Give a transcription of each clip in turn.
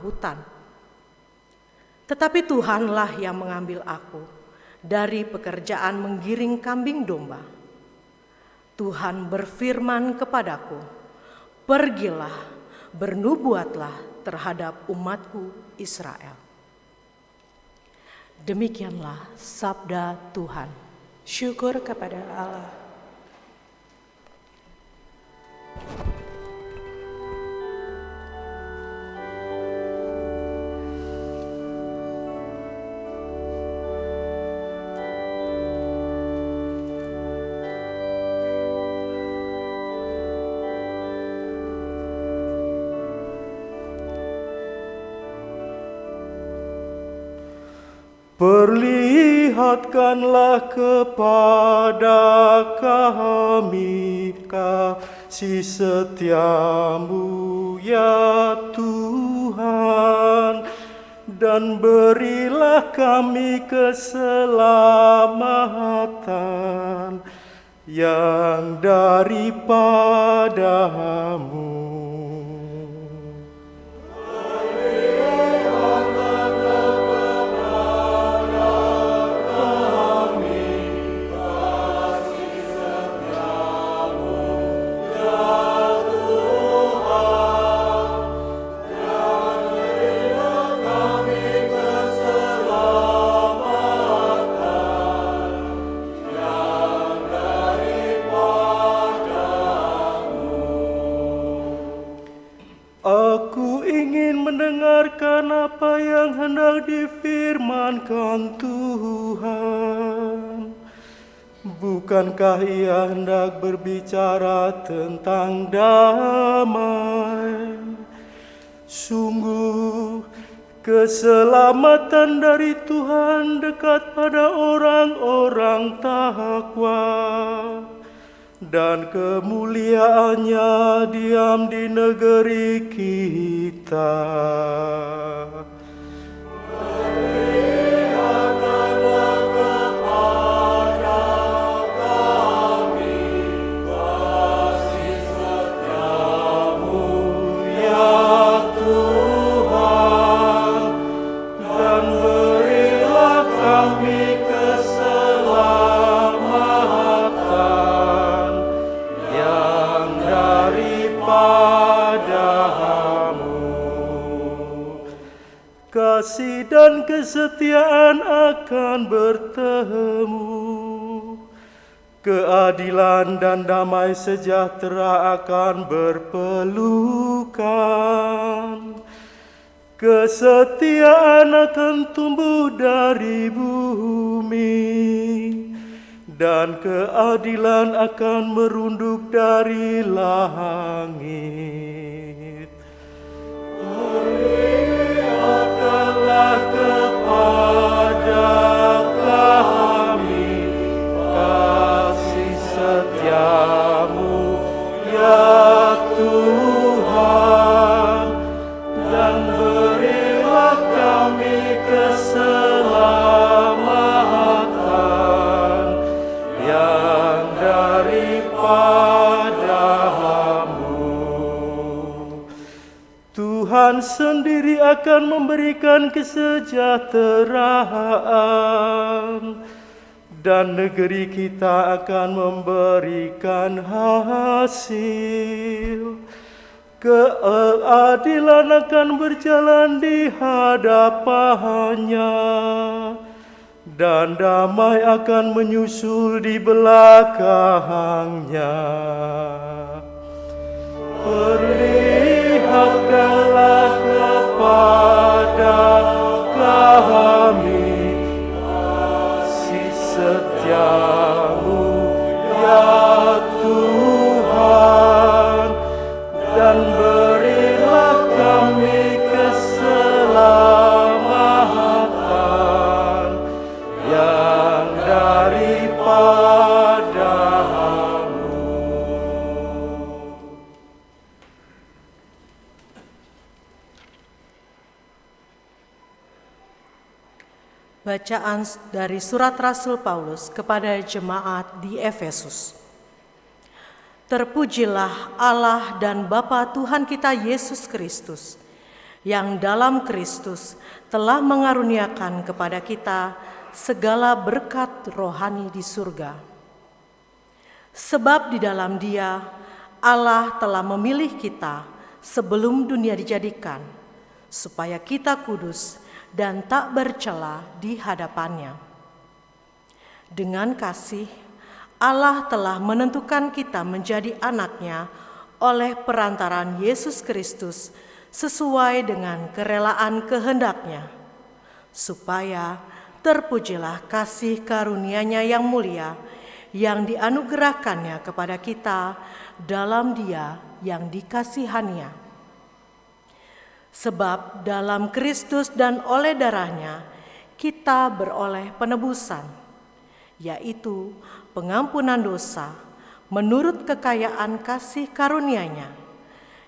hutan. Tetapi Tuhanlah yang mengambil aku dari pekerjaan menggiring kambing domba. Tuhan berfirman kepadaku, "Pergilah, bernubuatlah terhadap umatku Israel." Demikianlah sabda Tuhan. Syukur kepada Allah. Perlihatkanlah kepada kami kasih setiamu ya Tuhan, dan berilah kami keselamatan yang daripadamu. Aku ingin mendengarkan apa yang hendak difirmankan Tuhan. Bukankah Ia hendak berbicara tentang damai? Sungguh, keselamatan dari Tuhan dekat pada orang-orang takwa, dan kemuliaannya diam di negeri kita. Perlihatkanlah kepada kami kasih setiamu ya Tuhan, dan berilah kami keselamatan yang daripadamu. Kasih dan kesetiaan akan bertemu, keadilan dan damai sejahtera akan berpelukan. Kesetiaan akan tumbuh dari bumi, dan keadilan akan merunduk dari langit. Perlihatkanlah kepada kami kasih setiamu ya Tuhan, dan berilah kami keselamatan yang daripadamu. Tuhan sendiri akan memberikan kesejahteraan, dan negeri kita akan memberikan hasil. Keadilan akan berjalan di hadapannya, dan damai akan menyusul di belakangnya. Perlihatkanlah kepada kami kasih setiamu ya Tuhan, dan berilah kami keselamatan yang daripadamu. Bacaan dari surat Rasul Paulus kepada jemaat di Efesus. Terpujilah Allah dan Bapa Tuhan kita Yesus Kristus, yang dalam Kristus telah mengaruniakan kepada kita segala berkat rohani di surga. Sebab di dalam Dia Allah telah memilih kita sebelum dunia dijadikan, supaya kita kudus dan tak bercela di hadapan-Nya. Dengan kasih, Allah telah menentukan kita menjadi anak-Nya oleh perantaraan Yesus Kristus sesuai dengan kerelaan kehendak-Nya, supaya terpujilah kasih karunia-Nya yang mulia yang dianugerahkannya kepada kita dalam Dia yang dikasihani-Nya. Sebab dalam Kristus dan oleh darah-Nya kita beroleh penebusan, yaitu pengampunan dosa menurut kekayaan kasih karunia-Nya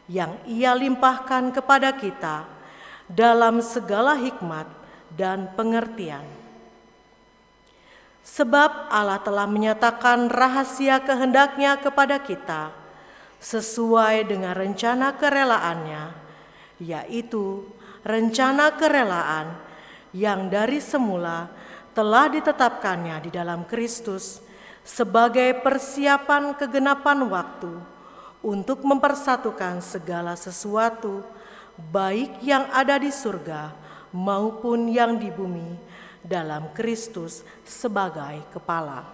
yang Ia limpahkan kepada kita dalam segala hikmat dan pengertian. Sebab Allah telah menyatakan rahasia kehendak-Nya kepada kita sesuai dengan rencana kerelaan-Nya, yaitu rencana kerelaan yang dari semula telah ditetapkannya di dalam Kristus sebagai persiapan kegenapan waktu untuk mempersatukan segala sesuatu, baik yang ada di surga maupun yang di bumi, dalam Kristus sebagai kepala.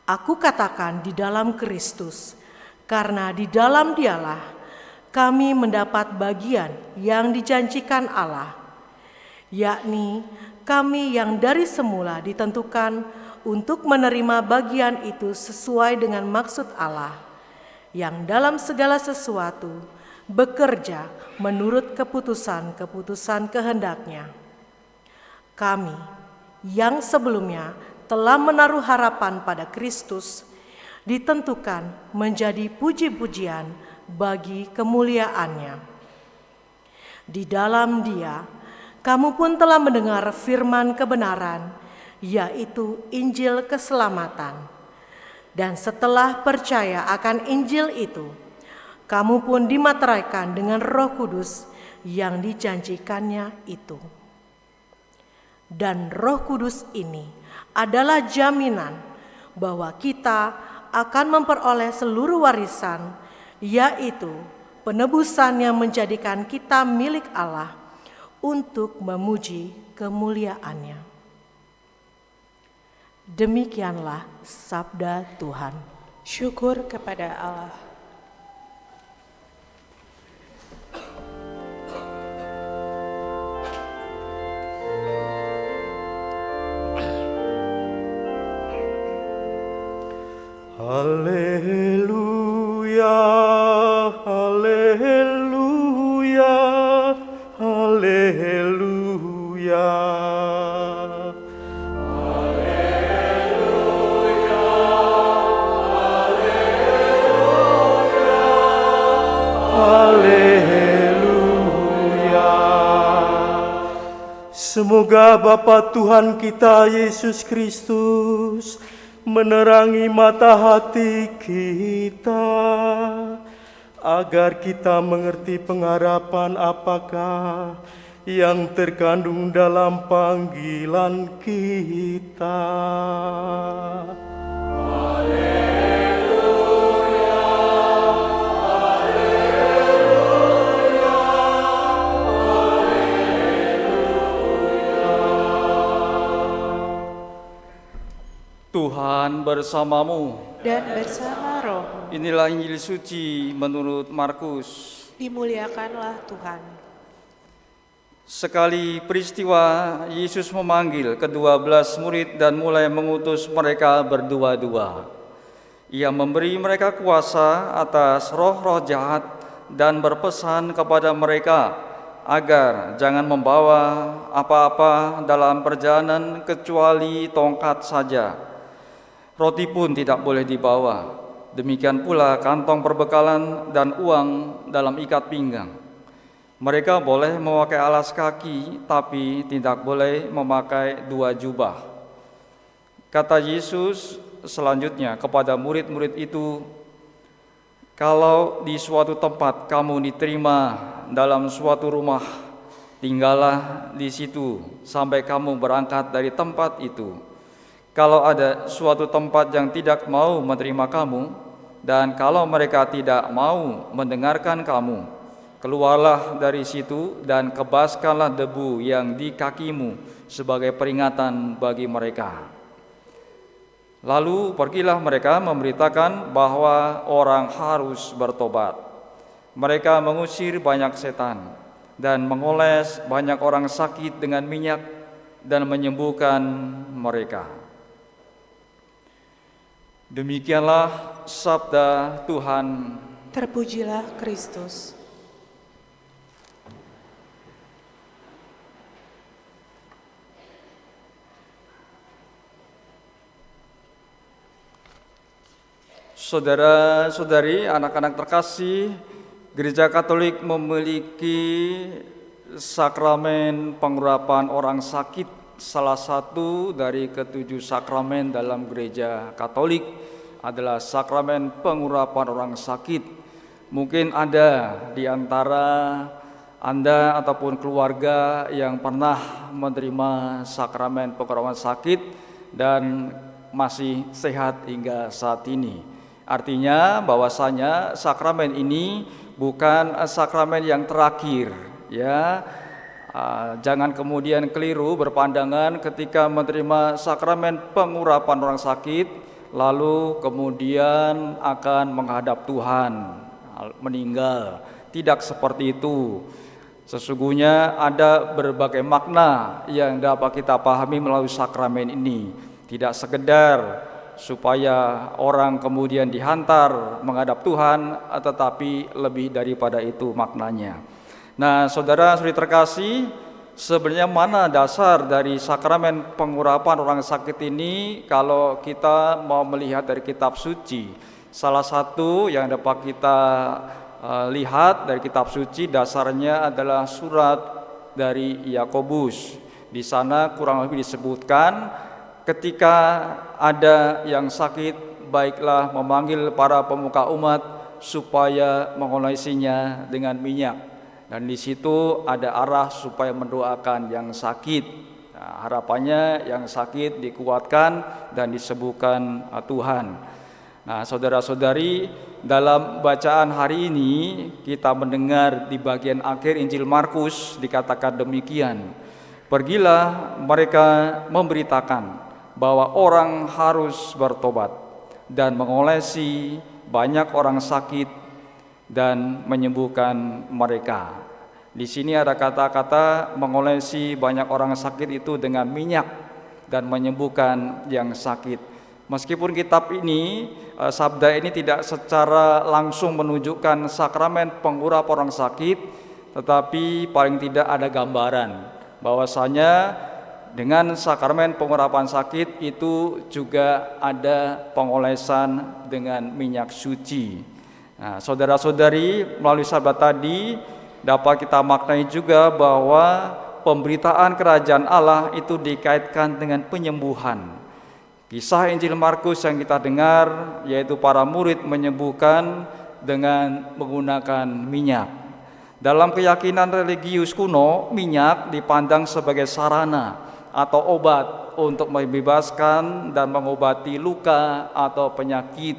Aku katakan di dalam Kristus, karena di dalam Dialah kami mendapat bagian yang dijanjikan Allah, yakni kami yang dari semula ditentukan untuk menerima bagian itu sesuai dengan maksud Allah, yang dalam segala sesuatu bekerja menurut keputusan-keputusan kehendak-Nya. Kami yang sebelumnya telah menaruh harapan pada Kristus ditentukan menjadi puji-pujian bagi kemuliaan-Nya. Di dalam Dia, kamu pun telah mendengar firman kebenaran, yaitu Injil keselamatan. Dan setelah percaya akan Injil itu, kamu pun dimateraikan dengan Roh Kudus yang dijanjikannya itu. Dan Roh Kudus ini adalah jaminan bahwa kita akan memperoleh seluruh warisan, yaitu penebusan yang menjadikan kita milik Allah untuk memuji kemuliaan-Nya. Demikianlah sabda Tuhan. Syukur kepada Allah. Haleluya, haleluya, haleluya. Haleluya. Semoga Bapa Tuhan kita Yesus Kristus menerangi mata hati kita, agar kita mengerti pengharapan apakah yang terkandung dalam panggilan kita. Tuhan bersamamu. Dan bersama rohmu. Inilah Injil suci menurut Markus. Dimuliakanlah Tuhan. Sekali peristiwa, Yesus memanggil ke-12 murid dan mulai mengutus mereka berdua-dua. Ia memberi mereka kuasa atas roh-roh jahat dan berpesan kepada mereka agar jangan membawa apa-apa dalam perjalanan kecuali tongkat saja. Roti pun tidak boleh dibawa, demikian pula kantong perbekalan dan uang dalam ikat pinggang. Mereka boleh memakai alas kaki, tapi tidak boleh memakai 2 jubah. Kata Yesus selanjutnya kepada murid-murid itu, Kalau di suatu tempat kamu diterima dalam suatu rumah, tinggallah di situ sampai kamu berangkat dari tempat itu. Kalau ada suatu tempat yang tidak mau menerima kamu, dan kalau mereka tidak mau mendengarkan kamu, keluarlah dari situ dan kebaskanlah debu yang di kakimu sebagai peringatan bagi mereka. Lalu pergilah mereka memberitakan bahwa orang harus bertobat. Mereka mengusir banyak setan dan mengoles banyak orang sakit dengan minyak dan menyembuhkan mereka. Demikianlah sabda Tuhan. Terpujilah Kristus. Saudara-saudari, anak-anak terkasih, Gereja Katolik memiliki sakramen pengurapan orang sakit, salah satu dari ketujuh sakramen dalam Gereja Katolik adalah sakramen pengurapan orang sakit. Mungkin ada di antara Anda ataupun keluarga yang pernah menerima sakramen pengurapan sakit dan masih sehat hingga saat ini. Artinya bahwasanya sakramen ini bukan sakramen yang terakhir, ya. Jangan kemudian keliru berpandangan ketika menerima sakramen pengurapan orang sakit lalu kemudian akan menghadap Tuhan, meninggal. Tidak seperti itu. Sesungguhnya ada berbagai makna yang dapat kita pahami melalui sakramen ini. Tidak sekedar supaya orang kemudian dihantar menghadap Tuhan, tetapi lebih daripada itu maknanya. Nah, saudara-saudari terkasih, sebenarnya mana dasar dari sakramen pengurapan orang sakit ini kalau kita mau melihat dari kitab suci? Salah satu yang dapat kita lihat dari kitab suci dasarnya adalah surat dari Yakobus. Di sana kurang lebih disebutkan ketika ada yang sakit, baiklah memanggil para pemuka umat supaya mengolesinya dengan minyak. Dan di situ ada arah supaya mendoakan yang sakit. Nah, harapannya yang sakit dikuatkan dan disembuhkan Tuhan. Nah, saudara-saudari, dalam bacaan hari ini kita mendengar di bagian akhir Injil Markus dikatakan demikian. Pergilah mereka memberitakan bahwa orang harus bertobat dan mengolesi banyak orang sakit dan menyembuhkan mereka. Di sini ada kata-kata mengolesi banyak orang sakit itu dengan minyak dan menyembuhkan yang sakit. Meskipun kitab ini, sabda ini tidak secara langsung menunjukkan sakramen pengurapan orang sakit, tetapi paling tidak ada gambaran bahwasanya dengan sakramen pengurapan sakit itu juga ada pengolesan dengan minyak suci. Nah, saudara-saudari, melalui sabda tadi dapat kita maknai juga bahwa pemberitaan kerajaan Allah itu dikaitkan dengan penyembuhan. Kisah Injil Markus yang kita dengar yaitu para murid menyembuhkan dengan menggunakan minyak. Dalam keyakinan religius kuno, minyak dipandang sebagai sarana atau obat untuk membebaskan dan mengobati luka atau penyakit.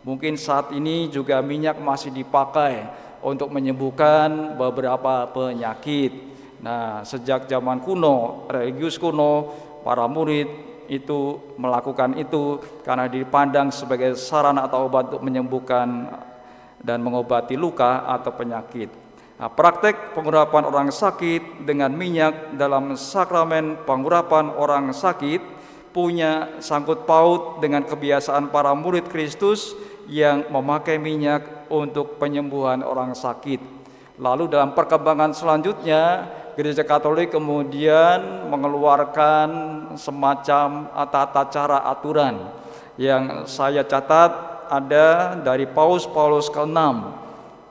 Mungkin saat ini juga minyak masih dipakai untuk menyembuhkan beberapa penyakit. Nah, sejak zaman kuno, religius kuno, para murid itu melakukan itu karena dipandang sebagai sarana atau obat untuk menyembuhkan dan mengobati luka atau penyakit. Nah, praktek pengurapan orang sakit dengan minyak dalam sakramen pengurapan orang sakit punya sangkut paut dengan kebiasaan para murid Kristus yang memakai minyak untuk penyembuhan orang sakit. Lalu dalam perkembangan selanjutnya, Gereja Katolik kemudian mengeluarkan semacam tata cara aturan yang saya catat ada dari Paus ke-6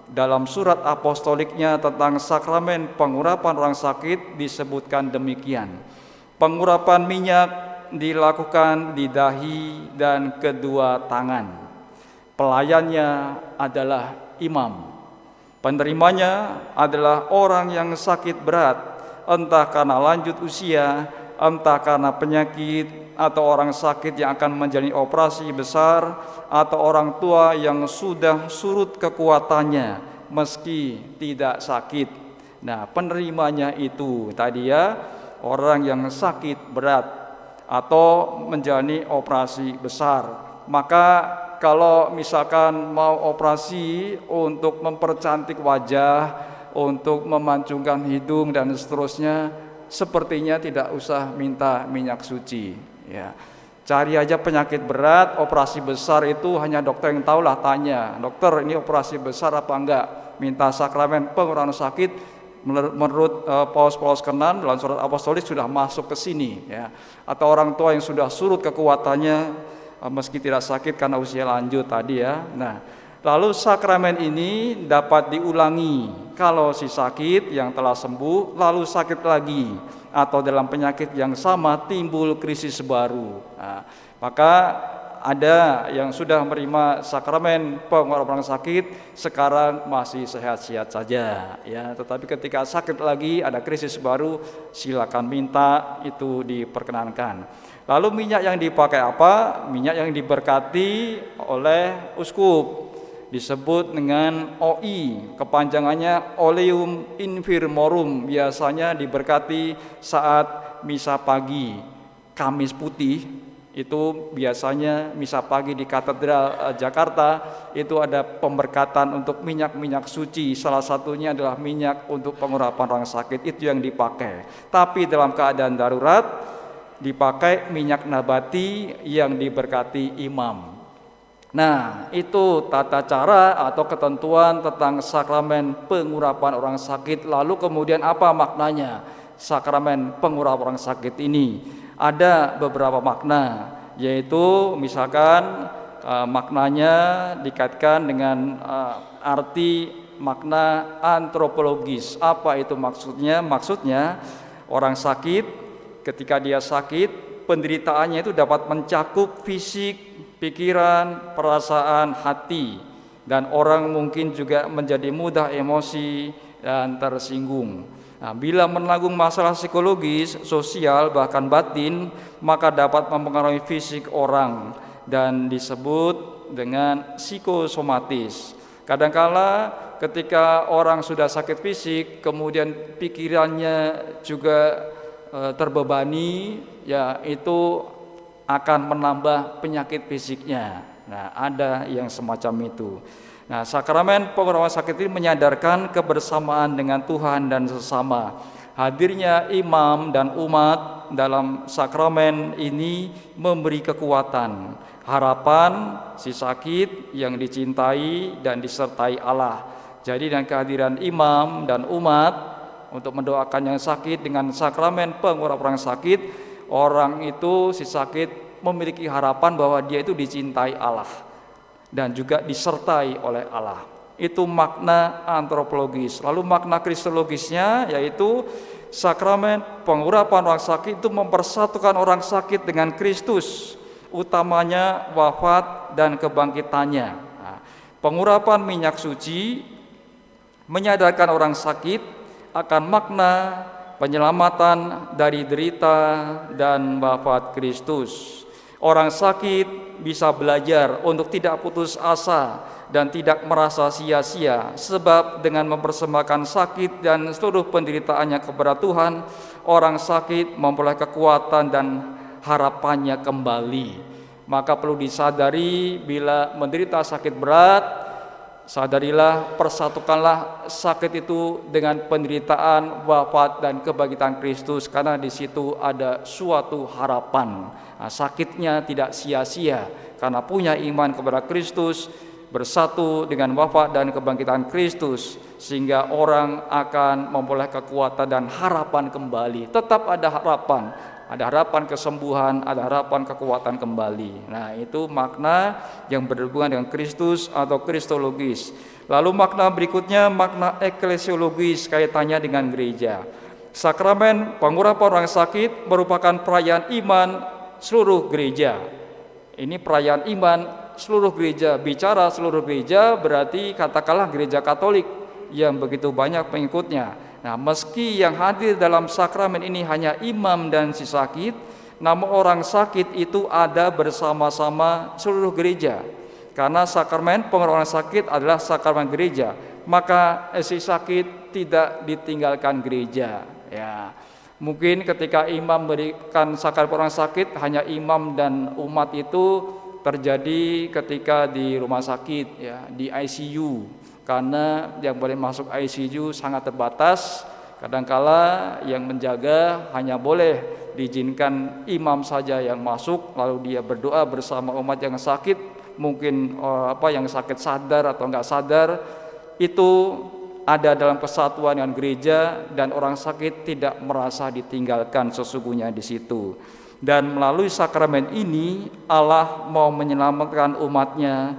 dalam surat apostoliknya tentang sakramen pengurapan orang sakit disebutkan demikian. Pengurapan minyak dilakukan di dahi dan kedua tangan. Pelayannya adalah imam. Penerimanya adalah orang yang sakit berat, entah karena lanjut usia, entah karena penyakit, atau orang sakit yang akan menjalani operasi besar, atau orang tua yang sudah surut kekuatannya meski tidak sakit. Nah, penerimanya itu tadi ya, orang yang sakit berat atau menjalani operasi besar. Maka kalau misalkan mau operasi untuk mempercantik wajah, untuk memancungkan hidung dan seterusnya, sepertinya tidak usah minta minyak suci ya. Cari aja penyakit berat, operasi besar itu hanya dokter yang tahu lah, tanya, dokter ini operasi besar apa enggak, minta sakramen pengurangan sakit. Menurut Paus Kenan dalam surat apostolik sudah masuk ke sini ya. Atau orang tua yang sudah surut kekuatannya meski tidak sakit karena usia lanjut tadi ya. Nah, lalu sakramen ini dapat diulangi kalau si sakit yang telah sembuh lalu sakit lagi, atau dalam penyakit yang sama timbul krisis baru. Nah, maka ada yang sudah menerima sakramen pengurapan sakit sekarang masih sehat-sehat saja ya, tetapi ketika sakit lagi ada krisis baru, silakan minta, itu diperkenankan. Lalu minyak yang dipakai apa? Minyak yang diberkati oleh uskup disebut dengan OI, kepanjangannya Oleum Infirmorum, biasanya diberkati saat misa pagi. Kamis putih itu biasanya misa pagi di Katedral Jakarta itu ada pemberkatan untuk minyak-minyak suci, salah satunya adalah minyak untuk pengurapan orang sakit, itu yang dipakai. Tapi dalam keadaan darurat dipakai minyak nabati yang diberkati imam. Nah, itu tata cara atau ketentuan tentang sakramen pengurapan orang sakit. Lalu kemudian apa maknanya sakramen pengurapan orang sakit ini? Ada beberapa makna, yaitu misalkan maknanya dikaitkan dengan arti makna antropologis. Apa itu maksudnya? Maksudnya orang sakit, ketika dia sakit, penderitaannya itu dapat mencakup fisik, pikiran, perasaan, hati, dan orang mungkin juga menjadi mudah emosi dan tersinggung. Nah, bila menanggung masalah psikologis, sosial, bahkan batin, maka dapat mempengaruhi fisik orang dan disebut dengan psikosomatis. Kadangkala ketika orang sudah sakit fisik, kemudian pikirannya juga terbebani, ya itu akan menambah penyakit fisiknya. Nah, ada yang semacam itu. Nah, sakramen pengurapan sakit ini menyadarkan kebersamaan dengan Tuhan dan sesama. Hadirnya imam dan umat dalam sakramen ini memberi kekuatan, harapan si sakit yang dicintai dan disertai Allah. Jadi dengan kehadiran imam dan umat untuk mendoakan yang sakit dengan sakramen pengurapan sakit, orang itu si sakit memiliki harapan bahwa dia itu dicintai Allah dan juga disertai oleh Allah. Itu makna antropologis. Lalu makna kristologisnya yaitu sakramen pengurapan orang sakit itu mempersatukan orang sakit dengan Kristus, utamanya wafat dan kebangkitannya. Nah, pengurapan minyak suci menyadarkan orang sakit akan makna penyelamatan dari derita dan wafat Kristus. Orang sakit bisa belajar untuk tidak putus asa dan tidak merasa sia-sia, sebab dengan mempersembahkan sakit dan seluruh penderitaannya kepada Tuhan, orang sakit memperoleh kekuatan dan harapannya kembali. Maka perlu disadari, bila menderita sakit berat, sadarilah, persatukanlah sakit itu dengan penderitaan, wafat dan kebangkitan Kristus, karena di situ ada suatu harapan. Nah, sakitnya tidak sia-sia karena punya iman kepada Kristus, bersatu dengan wafat dan kebangkitan Kristus, sehingga orang akan memperoleh kekuatan dan harapan kembali. Tetap ada harapan. Ada harapan kesembuhan, ada harapan kekuatan kembali. Nah, itu makna yang berhubungan dengan Kristus atau kristologis. Lalu makna berikutnya, makna eklesiologis, kaitannya dengan gereja. Sakramen pengurapan orang sakit merupakan perayaan iman seluruh gereja. Ini perayaan iman seluruh gereja, bicara seluruh gereja berarti katakanlah gereja Katolik yang begitu banyak pengikutnya. Nah, meski yang hadir dalam sakramen ini hanya imam dan si sakit, namun orang sakit itu ada bersama-sama seluruh gereja. Karena sakramen pengurapan sakit adalah sakramen gereja, maka si sakit tidak ditinggalkan gereja. Ya, mungkin ketika imam memberikan sakramen orang sakit, hanya imam dan umat itu terjadi ketika di rumah sakit, ya, di ICU. Karena yang boleh masuk ICU sangat terbatas. Kadangkala yang menjaga hanya boleh diizinkan imam saja yang masuk, lalu dia berdoa bersama umat yang sakit, mungkin yang sakit sadar atau enggak sadar, itu ada dalam kesatuan dengan gereja dan orang sakit tidak merasa ditinggalkan sesungguhnya di situ. Dan melalui sakramen ini Allah mau menyelamatkan umatnya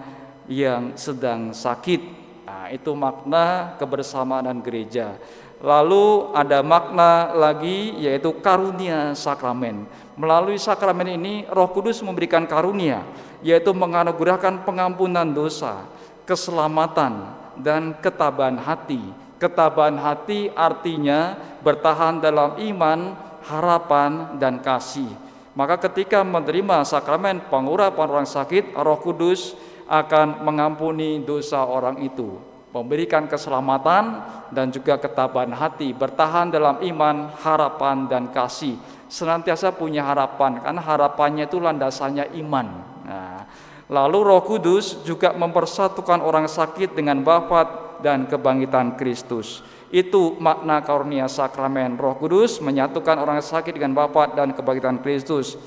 yang sedang sakit. Nah, itu makna kebersamaan dan gereja. Lalu ada makna lagi yaitu karunia sakramen. Melalui sakramen ini Roh Kudus memberikan karunia, yaitu menganugerahkan pengampunan dosa, keselamatan, dan ketabahan hati. Ketabahan hati artinya bertahan dalam iman, harapan, dan kasih. Maka ketika menerima sakramen pengurapan orang sakit, Roh Kudus akan mengampuni dosa orang itu, memberikan keselamatan dan juga ketabahan hati, bertahan dalam iman, harapan, dan kasih. Senantiasa punya harapan, karena harapannya itu landasannya iman. Nah, lalu Roh Kudus juga mempersatukan orang sakit dengan wafat dan kebangkitan Kristus. Itu makna karunia sakramen. Roh Kudus menyatukan orang sakit dengan wafat dan kebangkitan Kristus.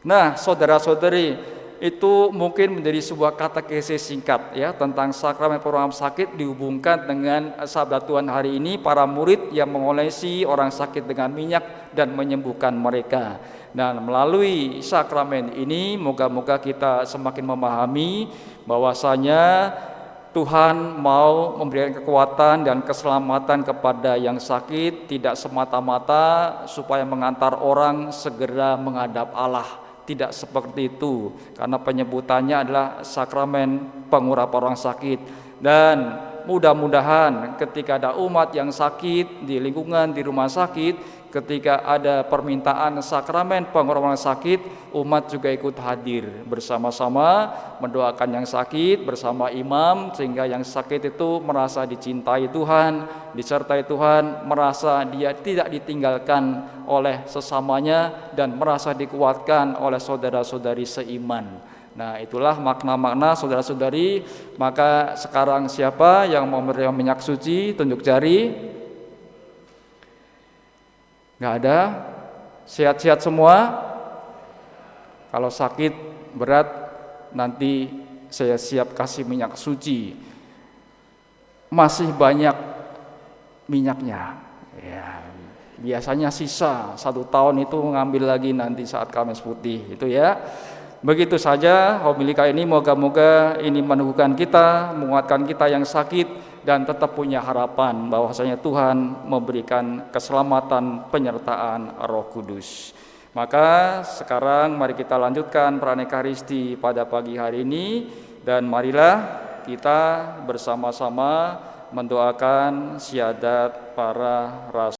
Nah, saudara-saudari, itu mungkin menjadi sebuah katekese singkat ya tentang sakramen pengurapan sakit dihubungkan dengan sabda Tuhan hari ini, para murid yang mengolesi orang sakit dengan minyak dan menyembuhkan mereka. Dan melalui sakramen ini moga-moga kita semakin memahami bahwasanya Tuhan mau memberikan kekuatan dan keselamatan kepada yang sakit, tidak semata-mata supaya mengantar orang segera menghadap Allah. Tidak seperti itu, karena penyebutannya adalah sakramen pengurapan orang sakit. Dan mudah-mudahan ketika ada umat yang sakit di lingkungan di rumah sakit, ketika ada permintaan sakramen pengurapan orang sakit, umat juga ikut hadir bersama-sama mendoakan yang sakit bersama imam, sehingga yang sakit itu merasa dicintai Tuhan, disertai Tuhan, merasa dia tidak ditinggalkan oleh sesamanya dan merasa dikuatkan oleh saudara-saudari seiman. Nah, itulah makna-makna saudara-saudari. Maka sekarang siapa yang mau menerima minyak suci, tunjuk jari. Nggak ada? Sehat-sehat semua? Kalau sakit berat, nanti saya siap kasih minyak suci. Masih banyak minyaknya. Ya, biasanya sisa 1 tahun itu ngambil lagi nanti saat Kamis Putih itu ya. Begitu saja homili kali ini, moga-moga ini meneguhkan kita, menguatkan kita yang sakit dan tetap punya harapan bahwasanya Tuhan memberikan keselamatan penyertaan Roh Kudus. Maka sekarang mari kita lanjutkan perayaan Ekaristi pada pagi hari ini, dan marilah kita bersama-sama mendoakan syahadat para rasul.